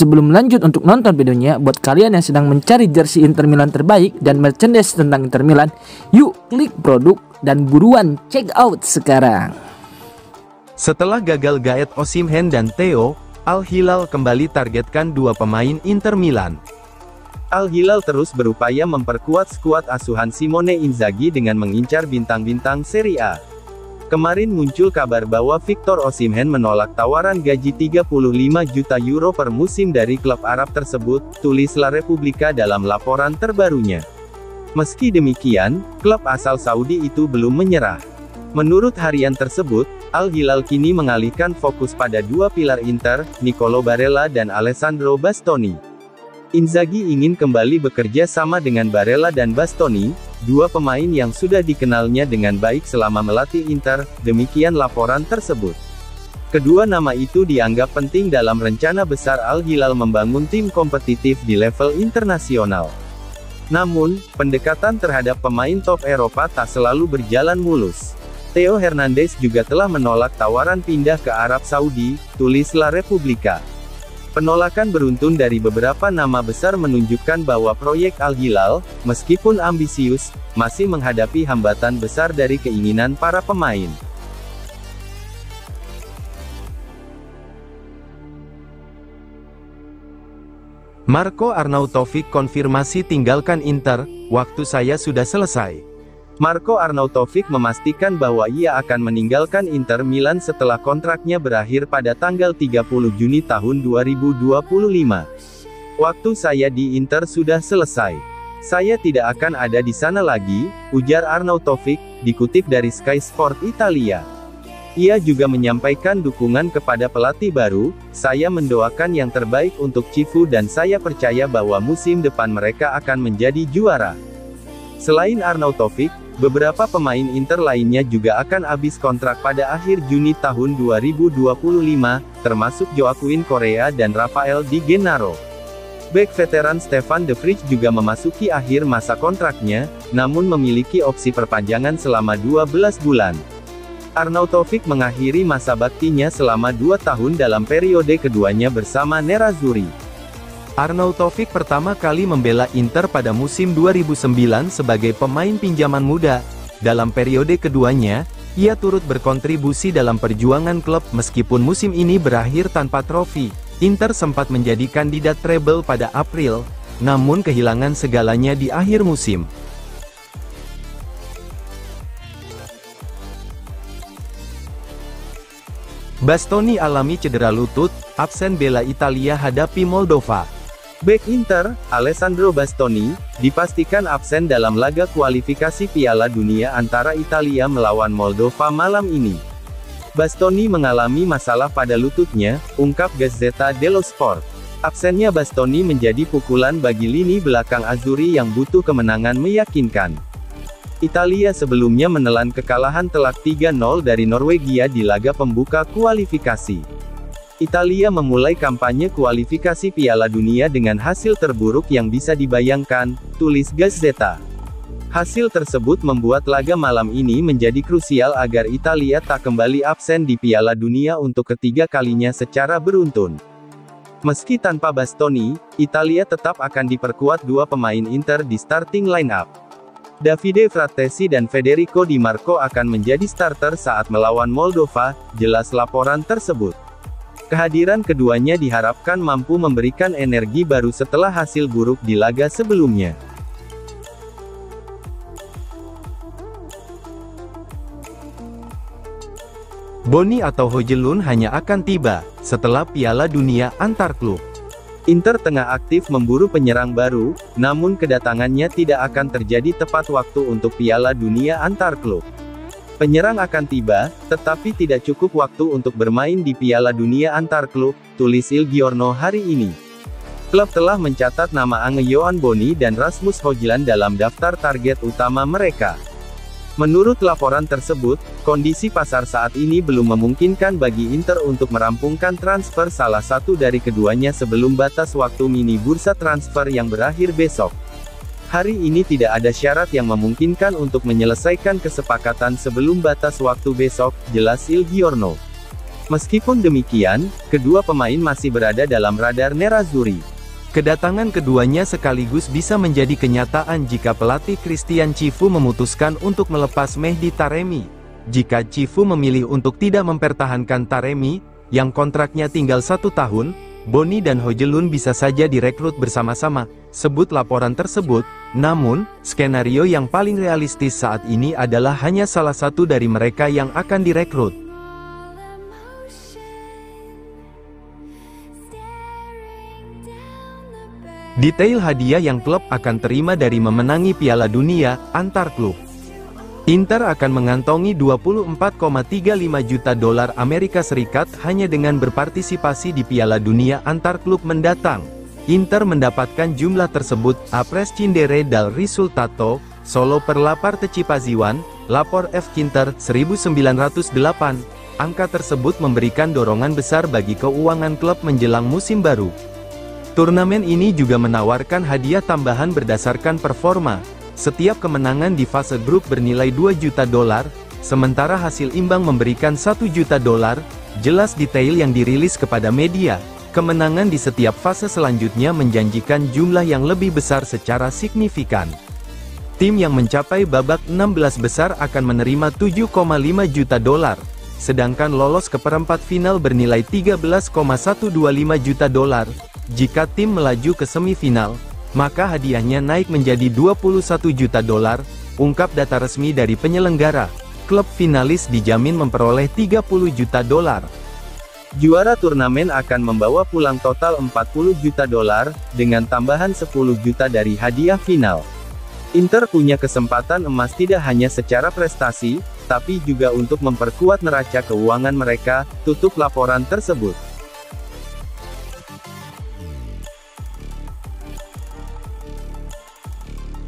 Sebelum lanjut untuk nonton videonya, buat kalian yang sedang mencari jersey Inter Milan terbaik dan merchandise tentang Inter Milan, yuk klik produk dan buruan check out sekarang. Setelah gagal gaet Osimhen dan Theo, Al Hilal kembali targetkan dua pemain Inter Milan. Al Hilal terus berupaya memperkuat skuad asuhan Simone Inzaghi dengan mengincar bintang-bintang Serie A. Kemarin muncul kabar bahwa Victor Osimhen menolak tawaran gaji 35 juta euro per musim dari klub Arab tersebut, tulis La Repubblica dalam laporan terbarunya. Meski demikian, klub asal Saudi itu belum menyerah. Menurut harian tersebut, Al Hilal kini mengalihkan fokus pada dua pilar Inter, Nicolo Barella dan Alessandro Bastoni. Inzaghi ingin kembali bekerja sama dengan Barella dan Bastoni, dua pemain yang sudah dikenalnya dengan baik selama melatih Inter, demikian laporan tersebut. Kedua nama itu dianggap penting dalam rencana besar Al Hilal membangun tim kompetitif di level internasional. Namun, pendekatan terhadap pemain top Eropa tak selalu berjalan mulus. Theo Hernandez juga telah menolak tawaran pindah ke Arab Saudi, tulis La Repubblica. Penolakan beruntun dari beberapa nama besar menunjukkan bahwa proyek Al Hilal, meskipun ambisius, masih menghadapi hambatan besar dari keinginan para pemain. Marco Arnautovic konfirmasi tinggalkan Inter, waktu saya sudah selesai. Marco Arnautovic memastikan bahwa ia akan meninggalkan Inter Milan setelah kontraknya berakhir pada tanggal 30 Juni tahun 2025. Waktu saya di Inter sudah selesai. Saya tidak akan ada di sana lagi, ujar Arnautovic, dikutip dari Sky Sport Italia. Ia juga menyampaikan dukungan kepada pelatih baru, saya mendoakan yang terbaik untuk Cifu dan saya percaya bahwa musim depan mereka akan menjadi juara. Selain Arnautovic, beberapa pemain Inter lainnya juga akan habis kontrak pada akhir Juni tahun 2025, termasuk Joaquin Correa dan Rafael Di Gennaro. Bek veteran Stefan de Vrij juga memasuki akhir masa kontraknya, namun memiliki opsi perpanjangan selama 12 bulan. Arnautovic mengakhiri masa baktinya selama 2 tahun dalam periode keduanya bersama Nerazzurri. Arnautovic pertama kali membela Inter pada musim 2009 sebagai pemain pinjaman muda. Dalam periode keduanya, ia turut berkontribusi dalam perjuangan klub meskipun musim ini berakhir tanpa trofi. Inter sempat menjadi kandidat treble pada April, namun kehilangan segalanya di akhir musim. Bastoni alami cedera lutut, absen bela Italia hadapi Moldova. Bek Inter, Alessandro Bastoni, dipastikan absen dalam laga kualifikasi Piala Dunia antara Italia melawan Moldova malam ini. Bastoni mengalami masalah pada lututnya, ungkap Gazzetta dello Sport. Absennya Bastoni menjadi pukulan bagi lini belakang Azzurri yang butuh kemenangan meyakinkan. Italia sebelumnya menelan kekalahan telak 3-0 dari Norwegia di laga pembuka kualifikasi. Italia memulai kampanye kualifikasi Piala Dunia dengan hasil terburuk yang bisa dibayangkan, tulis Gazzetta. Hasil tersebut membuat laga malam ini menjadi krusial agar Italia tak kembali absen di Piala Dunia untuk ketiga kalinya secara beruntun. Meski tanpa Bastoni, Italia tetap akan diperkuat dua pemain Inter di starting line-up. Davide Frattesi dan Federico Di Marco akan menjadi starter saat melawan Moldova, jelas laporan tersebut. Kehadiran keduanya diharapkan mampu memberikan energi baru setelah hasil buruk di laga sebelumnya. Boni atau Højlund hanya akan tiba setelah Piala Dunia antar klub. Inter tengah aktif memburu penyerang baru, namun kedatangannya tidak akan terjadi tepat waktu untuk Piala Dunia antar klub. Penyerang akan tiba, tetapi tidak cukup waktu untuk bermain di Piala Dunia antar klub, tulis Il Giorno hari ini. Klub telah mencatat nama Ange Yohan Boni dan Rasmus Højlund dalam daftar target utama mereka. Menurut laporan tersebut, kondisi pasar saat ini belum memungkinkan bagi Inter untuk merampungkan transfer salah satu dari keduanya sebelum batas waktu mini bursa transfer yang berakhir besok. Hari ini tidak ada syarat yang memungkinkan untuk menyelesaikan kesepakatan sebelum batas waktu besok, jelas Il Giorno. Meskipun demikian, kedua pemain masih berada dalam radar Nerazzurri. Kedatangan keduanya sekaligus bisa menjadi kenyataan jika pelatih Christian Cifu memutuskan untuk melepas Mehdi Taremi. Jika Cifu memilih untuk tidak mempertahankan Taremi, yang kontraknya tinggal 1 tahun, Boni dan Hojelun bisa saja direkrut bersama-sama, sebut laporan tersebut. Namun, skenario yang paling realistis saat ini adalah hanya salah satu dari mereka yang akan direkrut. Detail hadiah yang klub akan terima dari memenangi Piala Dunia antar klub. Inter akan mengantongi 24,35 juta dolar Amerika Serikat hanya dengan berpartisipasi di Piala Dunia antar klub mendatang. Inter mendapatkan jumlah tersebut a prescindere dal risultato solo per la partecipazione, lapor F. Kinter 1908. Angka tersebut memberikan dorongan besar bagi keuangan klub menjelang musim baru. Turnamen ini juga menawarkan hadiah tambahan berdasarkan performa. Setiap kemenangan di fase grup bernilai 2 juta dolar, sementara hasil imbang memberikan 1 juta dolar, jelas detail yang dirilis kepada media. Kemenangan di setiap fase selanjutnya menjanjikan jumlah yang lebih besar secara signifikan. Tim yang mencapai babak 16 besar akan menerima 7,5 juta dolar, sedangkan lolos ke perempat final bernilai 13,125 juta dolar. Jika tim melaju ke semifinal, maka hadiahnya naik menjadi 21 juta dolar, ungkap data resmi dari penyelenggara. Klub finalis dijamin memperoleh 30 juta dolar. Juara turnamen akan membawa pulang total 40 juta dolar, dengan tambahan 10 juta dari hadiah final. Inter punya kesempatan emas tidak hanya secara prestasi, tapi juga untuk memperkuat neraca keuangan mereka, tutup laporan tersebut.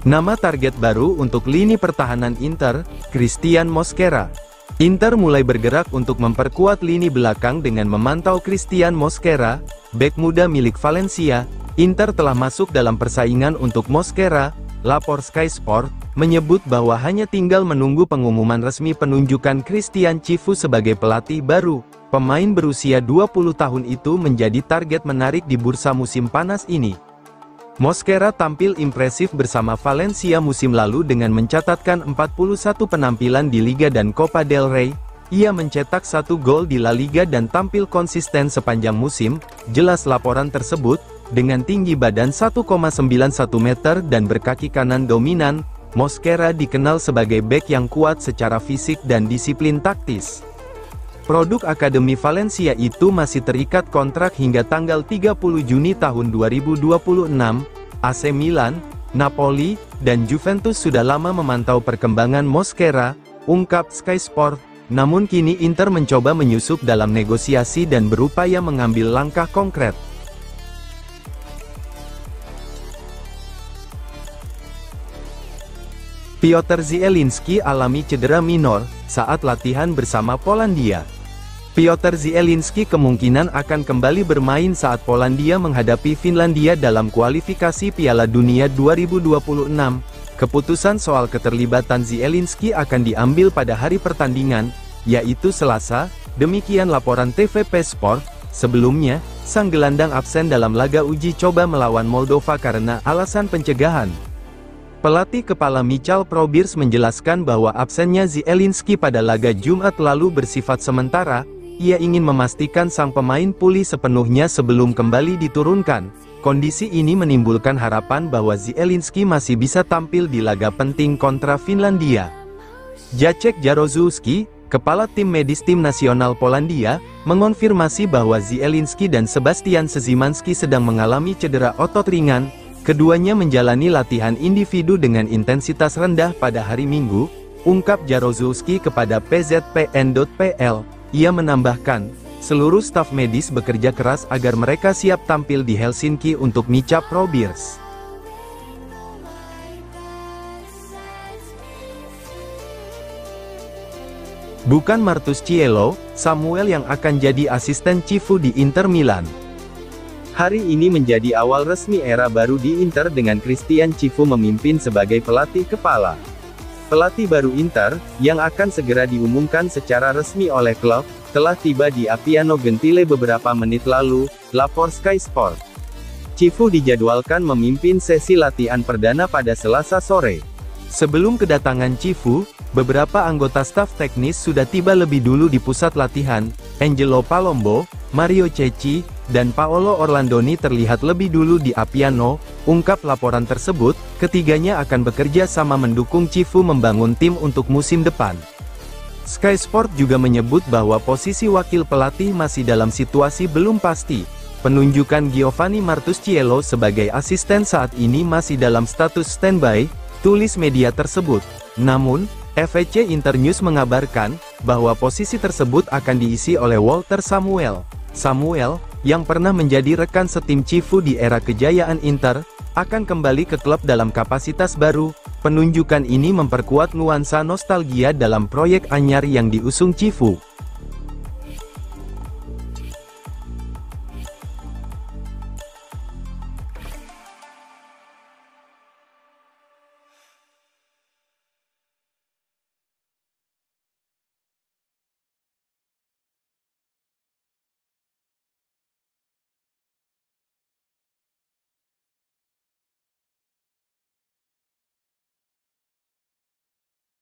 Nama target baru untuk lini pertahanan Inter, Christian Mosquera. Inter mulai bergerak untuk memperkuat lini belakang dengan memantau Christian Mosquera, bek muda milik Valencia. Inter telah masuk dalam persaingan untuk Mosquera. Lapor Sky Sport menyebut bahwa hanya tinggal menunggu pengumuman resmi penunjukan Christian Cifu sebagai pelatih baru. Pemain berusia 20 tahun itu menjadi target menarik di bursa musim panas ini. Mosquera tampil impresif bersama Valencia musim lalu dengan mencatatkan 41 penampilan di Liga dan Copa del Rey. Ia mencetak 1 gol di La Liga dan tampil konsisten sepanjang musim, jelas laporan tersebut. Dengan tinggi badan 1,91 meter dan berkaki kanan dominan, Mosquera dikenal sebagai bek yang kuat secara fisik dan disiplin taktis. Produk Akademi Valencia itu masih terikat kontrak hingga tanggal 30 Juni tahun 2026. AC Milan, Napoli, dan Juventus sudah lama memantau perkembangan Mosquera, ungkap Sky Sport. Namun kini Inter mencoba menyusup dalam negosiasi dan berupaya mengambil langkah konkret. Piotr Zielinski alami cedera minor saat latihan bersama Polandia. Piotr Zielinski kemungkinan akan kembali bermain saat Polandia menghadapi Finlandia dalam kualifikasi Piala Dunia 2026. Keputusan soal keterlibatan Zielinski akan diambil pada hari pertandingan, yaitu Selasa, demikian laporan TVP Sport. Sebelumnya, sang gelandang absen dalam laga uji coba melawan Moldova karena alasan pencegahan. Pelatih kepala Michal Probierz menjelaskan bahwa absennya Zielinski pada laga Jumat lalu bersifat sementara. Ia ingin memastikan sang pemain pulih sepenuhnya sebelum kembali diturunkan. Kondisi ini menimbulkan harapan bahwa Zielinski masih bisa tampil di laga penting kontra Finlandia. Jacek Jaroszewski, kepala tim medis tim nasional Polandia, mengonfirmasi bahwa Zielinski dan Sebastian Szymanski sedang mengalami cedera otot ringan. Keduanya menjalani latihan individu dengan intensitas rendah pada hari Minggu, ungkap Jaroszewski kepada PZPN.pl. Ia menambahkan, seluruh staf medis bekerja keras agar mereka siap tampil di Helsinki untuk Michal Probierz. Bukan Martuscielo, Samuel yang akan jadi asisten Cifu di Inter Milan. Hari ini menjadi awal resmi era baru di Inter dengan Christian Cifu memimpin sebagai pelatih kepala. Pelatih baru Inter, yang akan segera diumumkan secara resmi oleh klub, telah tiba di Appiano Gentile beberapa menit lalu, lapor Sky Sport. Cifu dijadwalkan memimpin sesi latihan perdana pada Selasa sore. Sebelum kedatangan Cifu, beberapa anggota staf teknis sudah tiba lebih dulu di pusat latihan. Angelo Palombo, Mario Cecchi, dan Paolo Orlandoni terlihat lebih dulu di Appiano. Ungkap laporan tersebut, ketiganya akan bekerja sama mendukung Cifu membangun tim untuk musim depan. Sky Sport juga menyebut bahwa posisi wakil pelatih masih dalam situasi belum pasti. Penunjukan Giovanni Martusciello sebagai asisten saat ini masih dalam status standby, tulis media tersebut. Namun, FEC Internews mengabarkan bahwa posisi tersebut akan diisi oleh Walter Samuel. Samuel, yang pernah menjadi rekan setim Cifu di era kejayaan Inter, akan kembali ke klub dalam kapasitas baru. Penunjukan ini memperkuat nuansa nostalgia dalam proyek anyar yang diusung Cifu.